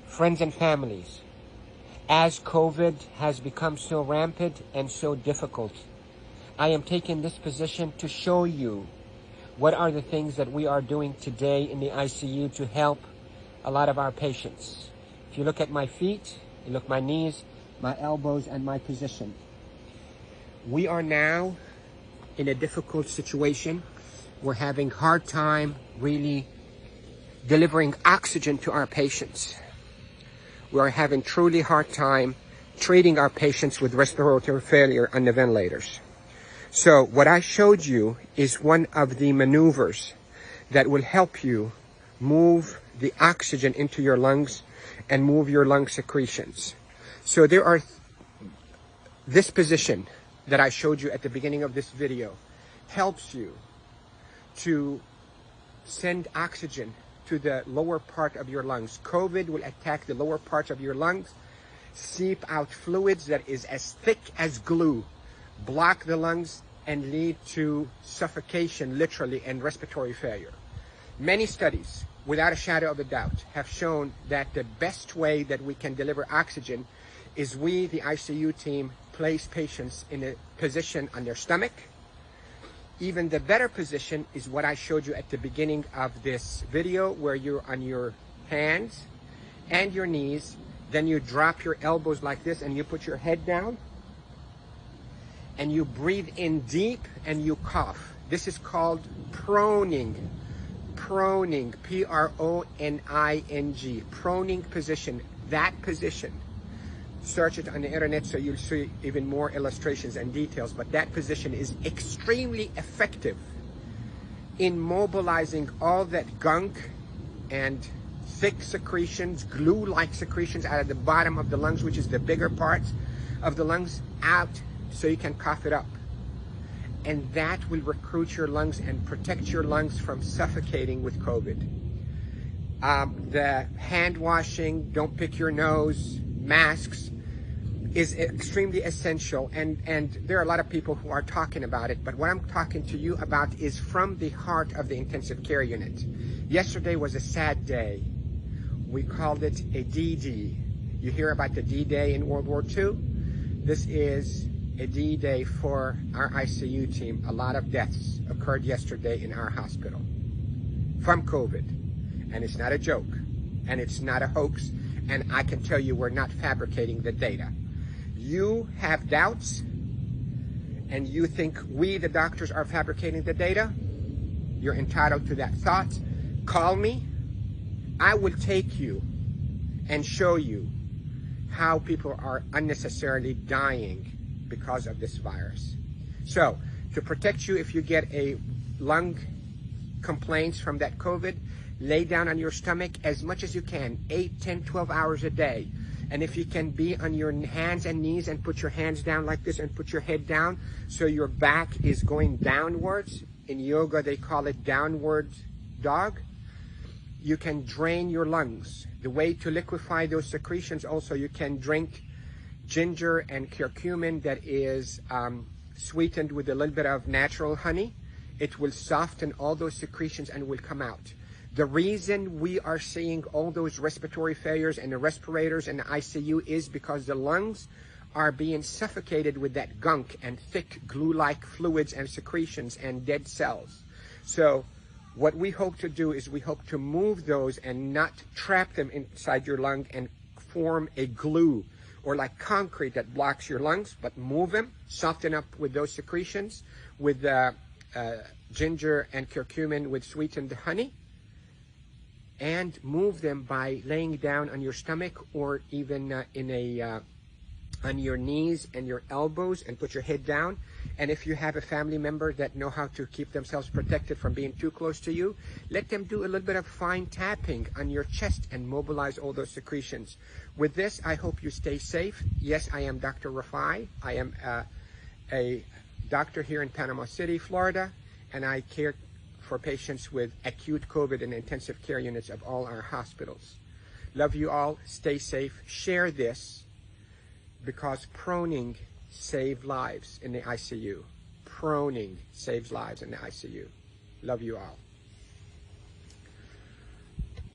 Friends and families, as COVID has become so rampant and so difficult, I am taking this position to show you what are the things that we are doing today in the ICU to help a lot of our patients. If you look at my feet, you look at my knees, my elbows, and my position. We are now in a difficult situation. We're having a hard time really delivering oxygen to our patients. We are having truly hard time treating our patients with respiratory failure on the ventilators. So what I showed you is one of the maneuvers that will help you move the oxygen into your lungs and move your lung secretions. So there are this position that I showed you at the beginning of this video helps you to send oxygen to the lower part of your lungs. COVID will attack the lower parts of your lungs, seep out fluids that is as thick as glue, block the lungs, and lead to suffocation, literally, and respiratory failure. Many studies, without a shadow of a doubt, have shown that the best way that we can deliver oxygen is we, the ICU team, place patients in a position on their stomach. Even the better position is what I showed you at the beginning of this video, where you're on your hands and your knees, then you drop your elbows like this and you put your head down and you breathe in deep and you cough. This is called proning. Proning, P-R-O-N-I-N-G, proning position. That position, search it on the internet so you'll see even more illustrations and details, but that position is extremely effective in mobilizing all that gunk and thick secretions, glue-like secretions out of the bottom of the lungs, which is the bigger parts of the lungs, out so you can cough it up. And that will recruit your lungs and protect your lungs from suffocating with COVID. The hand washing, don't pick your nose, masks is extremely essential, and there are a lot of people who are talking about it, but what I'm talking to you about is from the heart of the intensive care unit. Yesterday was a sad day. We called it a D-Day. You hear about the D-Day in World War II? This is a D-Day for our ICU team. A lot of deaths occurred yesterday in our hospital from COVID, and it's not a joke, and it's not a hoax, and I can tell you we're not fabricating the data. You have doubts, and you think we, the doctors, are fabricating the data. You're entitled to that thought. Call me. I will take you and show you how people are unnecessarily dying because of this virus. So, to protect you if you get a lung complaints from that COVID, lay down on your stomach as much as you can, 8, 10, 12 hours a day. And if you can be on your hands and knees and put your hands down like this and put your head down so your back is going downwards. In yoga, they call it downward dog. You can drain your lungs. The way to liquefy those secretions also, you can drink ginger and curcumin that is sweetened with a little bit of natural honey. It will soften all those secretions and will come out. The reason we are seeing all those respiratory failures and the respirators and the ICU is because the lungs are being suffocated with that gunk and thick glue-like fluids and secretions and dead cells. So what we hope to do is we hope to move those and not trap them inside your lung and form a glue or like concrete that blocks your lungs, but move them, soften up with those secretions with ginger and curcumin with sweetened honey, and move them by laying down on your stomach or even on your knees and your elbows and put your head down. And if you have a family member that know how to keep themselves protected from being too close to you, let them do a little bit of fine tapping on your chest and mobilize all those secretions. With this, I hope you stay safe. Yes, I am Dr. Rafai. I am a doctor here in Panama City, Florida, and I care for patients with acute COVID in intensive care units of all our hospitals. Love you all. Stay safe. Share this because proning saved lives in the ICU. Proning saves lives in the ICU. Love you all.